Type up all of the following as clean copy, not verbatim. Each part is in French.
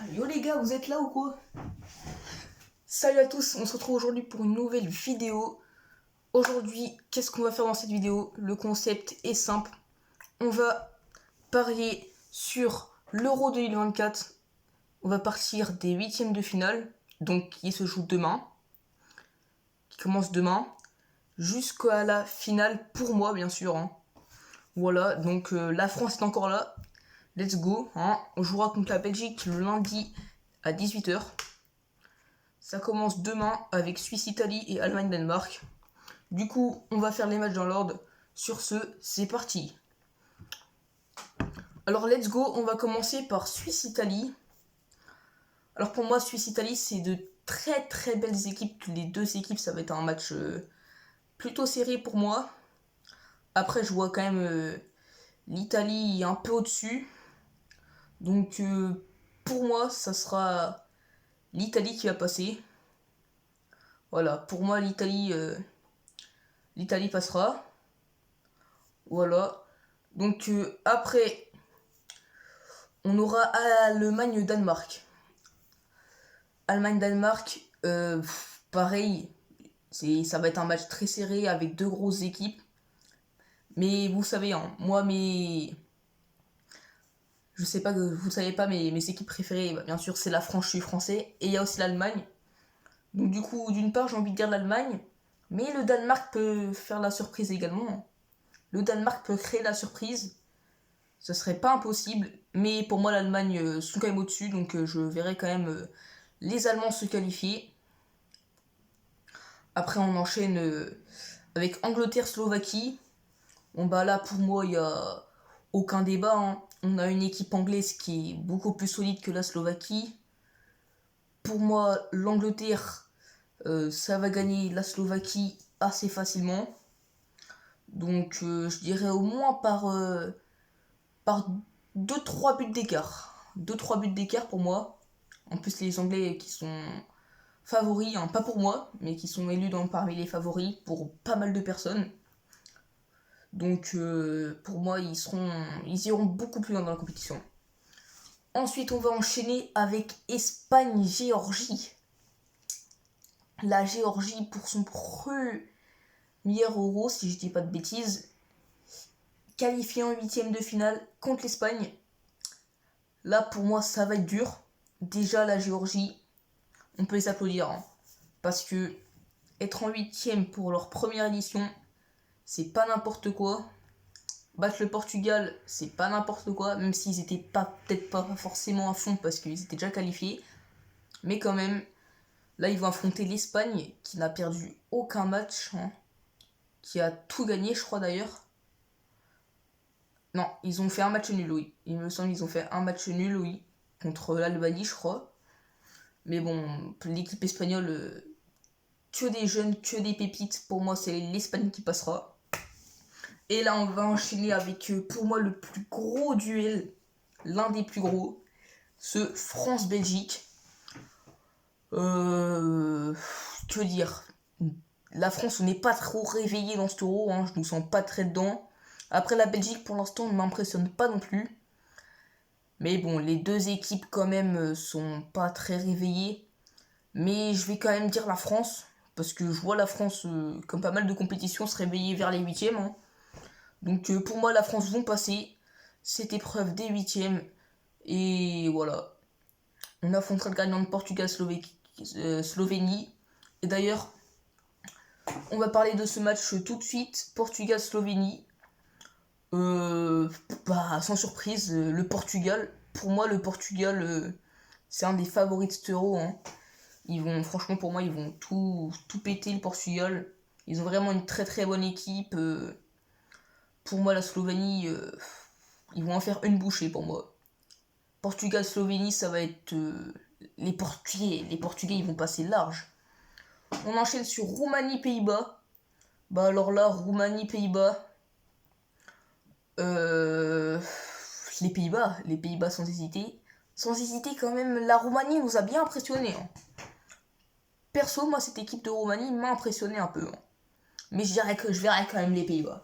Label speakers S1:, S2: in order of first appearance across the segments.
S1: Yo les gars, vous êtes là ou quoi? Salut à tous, on se retrouve aujourd'hui pour une nouvelle vidéo. Aujourd'hui, qu'est-ce qu'on va faire dans cette vidéo? Le concept est simple. On va parier sur l'Euro 2024. On va partir des huitièmes de finale, donc qui se joue demain, qui commence demain, jusqu'à la finale pour moi bien sûr. Voilà, donc la France est encore là. Let's go. On jouera contre la Belgique le lundi à 18h. Ça commence demain avec Suisse-Italie et Allemagne-Danemark. Du coup, on va faire les matchs dans l'ordre. Sur ce, c'est parti. Alors, let's go. On va commencer par Suisse-Italie. Alors, pour moi, Suisse-Italie, c'est de très très belles équipes. Les deux équipes, ça va être un match plutôt serré pour moi. Après, je vois quand même l'Italie un peu au-dessus. Donc, pour moi, ça sera l'Italie qui va passer. Voilà, pour moi, l'Italie passera. Voilà. Donc, après, on aura Allemagne-Danemark. Allemagne-Danemark, pareil, ça va être un match très serré avec deux grosses équipes. Mais vous savez, je sais pas que vous savez pas, mes équipes préférées, bien sûr, c'est la France, je suis français, et il y a aussi l'Allemagne. Donc du coup, d'une part, j'ai envie de dire l'Allemagne, mais le Danemark peut faire la surprise également. Le Danemark peut créer la surprise. Ce serait pas impossible, mais pour moi, l'Allemagne sont quand même au-dessus, donc je verrai quand même les Allemands se qualifier. Après, on enchaîne avec Angleterre-Slovaquie. Bon, bah là, pour moi, il n'y a aucun débat. On a une équipe anglaise qui est beaucoup plus solide que la Slovaquie. Pour moi, l'Angleterre, ça va gagner la Slovaquie assez facilement. Donc, je dirais au moins par 2-3 buts d'écart. 2-3 buts d'écart pour moi. En plus, les Anglais qui sont favoris, pas pour moi, mais qui sont élus parmi les favoris pour pas mal de personnes. Donc pour moi, ils iront beaucoup plus loin dans la compétition. Ensuite, on va enchaîner avec Espagne-Géorgie. La Géorgie pour son premier Euro, si je dis pas de bêtises, qualifié en huitième de finale contre l'Espagne. Là, pour moi, ça va être dur. Déjà, la Géorgie, on peut les applaudir. Parce que être en huitième pour leur première édition, c'est pas n'importe quoi. Battre le Portugal, c'est pas n'importe quoi, même s'ils étaient peut-être pas forcément à fond parce qu'ils étaient déjà qualifiés. Mais quand même, là ils vont affronter l'Espagne qui n'a perdu aucun match, qui a tout gagné, je crois d'ailleurs. Non, ils ont fait un match nul, oui. Il me semble qu'ils ont fait un match nul, oui, contre l'Albanie, je crois. Mais bon, l'équipe espagnole, que des jeunes, que des pépites. Pour moi, c'est l'Espagne qui passera. Et là, on va enchaîner avec, pour moi, le plus gros duel, l'un des plus gros, ce France-Belgique. Que dire? La France, on n'est pas trop réveillé dans ce euro, je nous sens pas très dedans. Après, la Belgique, pour l'instant, ne m'impressionne pas non plus. Mais bon, les deux équipes, quand même, sont pas très réveillées. Mais je vais quand même dire la France, parce que je vois la France, comme pas mal de compétitions, se réveiller vers les huitièmes. Donc pour moi, la France vont passer cette épreuve des huitièmes. Et voilà. On affrontera le gagnant de Portugal-Slovénie. Et d'ailleurs, on va parler de ce match tout de suite. Portugal-Slovénie. Sans surprise, le Portugal. Pour moi, le Portugal, c'est un des favoris de cet euro. Franchement, pour moi, ils vont tout péter le Portugal. Ils ont vraiment une très très bonne équipe. Pour moi, la Slovénie, ils vont en faire une bouchée pour moi. Portugal-Slovénie, ça va être les Portugais. Les Portugais, ils vont passer large. On enchaîne sur Roumanie-Pays-Bas. Bah alors là, Roumanie-Pays-Bas. Les Pays-Bas sans hésiter. Sans hésiter quand même, la Roumanie nous a bien impressionnés. Perso, moi, cette équipe de Roumanie m'a impressionné un peu. Mais je dirais que je verrai quand même les Pays-Bas.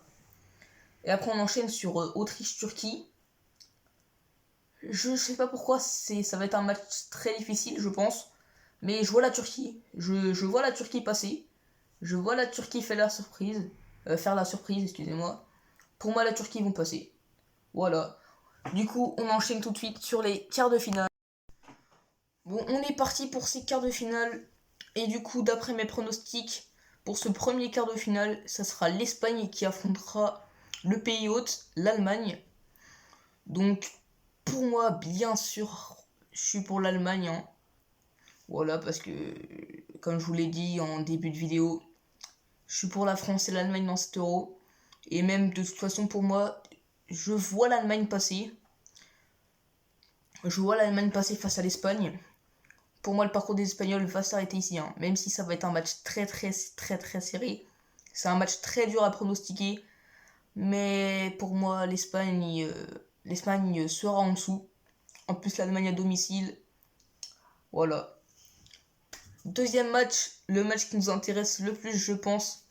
S1: Et après, on enchaîne sur Autriche-Turquie. Je sais pas pourquoi, ça va être un match très difficile, je pense. Mais je vois la Turquie. Je vois la Turquie passer. Je vois la Turquie faire la surprise. Faire la surprise, excusez-moi. Pour moi, la Turquie vont passer. Voilà. Du coup, on enchaîne tout de suite sur les quarts de finale. Bon, on est parti pour ces quarts de finale. Et du coup, d'après mes pronostics, pour ce premier quart de finale, ça sera l'Espagne qui affrontera le pays hôte, l'Allemagne. Donc, pour moi, bien sûr, je suis pour l'Allemagne, hein. Voilà, parce que, comme je vous l'ai dit en début de vidéo, je suis pour la France et l'Allemagne dans cet euro. Et même, de toute façon, pour moi, je vois l'Allemagne passer. Je vois l'Allemagne passer face à l'Espagne. Pour moi, le parcours des Espagnols va s'arrêter ici, hein. Même si ça va être un match très, très, très, très serré. C'est un match très dur à pronostiquer. Mais pour moi, l'Espagne sera en dessous. En plus, l'Allemagne à domicile. Voilà. Deuxième match, le match qui nous intéresse le plus, je pense,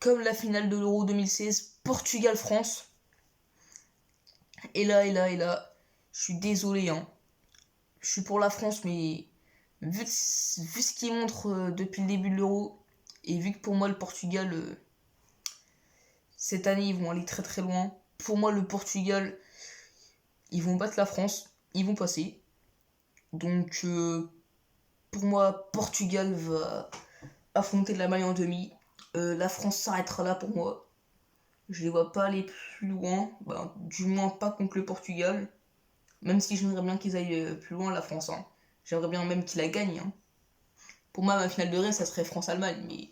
S1: comme la finale de l'Euro 2016, Portugal-France. Et là, je suis désolé, hein. Je suis pour la France, mais vu ce qu'ils montrent depuis le début de l'Euro, et vu que pour moi, le Portugal, cette année, ils vont aller très très loin. Pour moi, le Portugal, ils vont battre la France, ils vont passer. Donc, pour moi, Portugal va affronter l'Allemagne en demi. La France s'arrêtera là pour moi. Je les vois pas aller plus loin, ben, du moins pas contre le Portugal. Même si j'aimerais bien qu'ils aillent plus loin, la France, hein. J'aimerais bien même qu'ils la gagnent, hein. Pour moi, ma finale de rêve, ça serait France-Allemagne, mais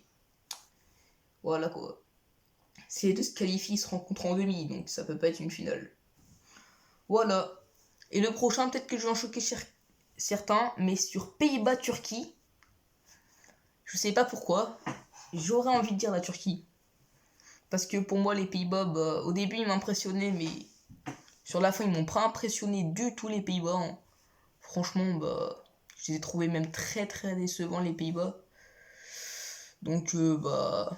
S1: voilà quoi. Si les deux se qualifient, ils se rencontrent en demi, donc ça peut pas être une finale. Voilà. Et le prochain, peut-être que je vais en choquer certains, mais sur Pays-Bas-Turquie, je sais pas pourquoi, j'aurais envie de dire la Turquie. Parce que pour moi, les Pays-Bas, bah, au début, ils m'impressionnaient, mais sur la fin, ils m'ont pas impressionné du tout, les Pays-Bas, hein. Franchement, bah, je les ai trouvés même très très décevants, les Pays-Bas. Donc, bah,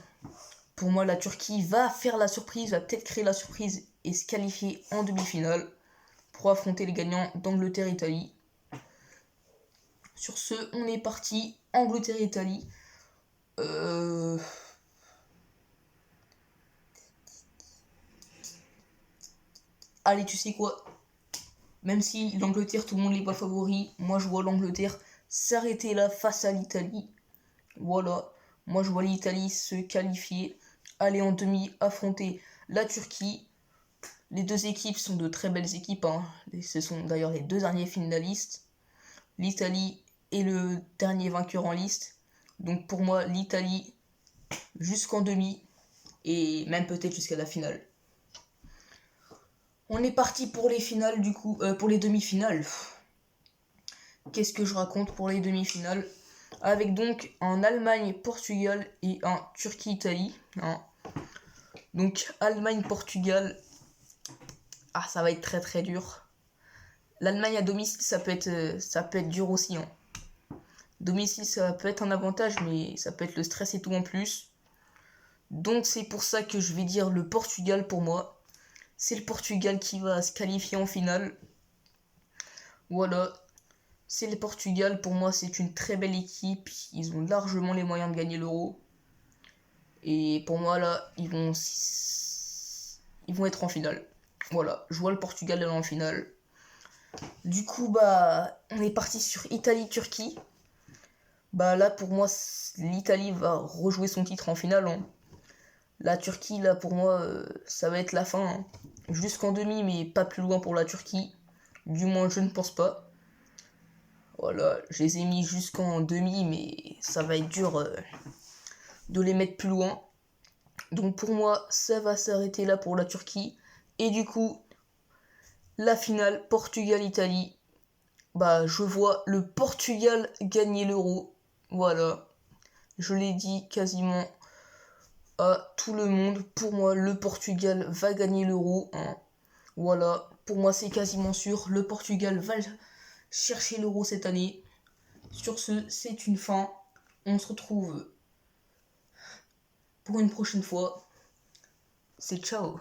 S1: pour moi, la Turquie va faire la surprise, va peut-être créer la surprise et se qualifier en demi-finale pour affronter les gagnants d'Angleterre-Italie. Sur ce, on est parti. Angleterre-Italie. Allez, tu sais quoi? Même si l'Angleterre, tout le monde n'est pas favori, moi je vois l'Angleterre s'arrêter là face à l'Italie. Voilà. Moi je vois l'Italie se qualifier, aller en demi, affronter la Turquie. Les deux équipes sont de très belles équipes, hein. Ce sont d'ailleurs les deux derniers finalistes. L'Italie est le dernier vainqueur en liste. Donc pour moi, l'Italie jusqu'en demi et même peut-être jusqu'à la finale. On est parti pour les finales du coup, pour les demi-finales. Qu'est-ce que je raconte pour les demi-finales? Avec donc un Allemagne-Portugal et un Turquie-Italie, hein. Donc Allemagne-Portugal, ah ça va être très très dur. L'Allemagne à domicile ça peut être dur aussi, hein. Domicile ça peut être un avantage mais ça peut être le stress et tout en plus. Donc c'est pour ça que je vais dire le Portugal pour moi. C'est le Portugal qui va se qualifier en finale. Voilà, c'est le Portugal. Pour moi, c'est une très belle équipe. Ils ont largement les moyens de gagner l'Euro. Et pour moi, là, ils vont être en finale. Voilà, je vois le Portugal aller en finale. Du coup, bah, on est parti sur Italie-Turquie. Bah là, pour moi, l'Italie va rejouer son titre en finale, hein. La Turquie, là, pour moi, ça va être la fin, hein. Jusqu'en demi, mais pas plus loin pour la Turquie. Du moins, je ne pense pas. Voilà, je les ai mis jusqu'en demi, mais ça va être dur de les mettre plus loin. Donc pour moi, ça va s'arrêter là pour la Turquie. Et du coup, la finale Portugal-Italie. Bah, je vois le Portugal gagner l'Euro. Voilà, je l'ai dit quasiment à tout le monde. Pour moi, le Portugal va gagner l'Euro, hein. Voilà, pour moi, c'est quasiment sûr. Le Portugal va chercher l'Euro cette année. Sur ce, c'est une fin. On se retrouve pour une prochaine fois. C'est ciao.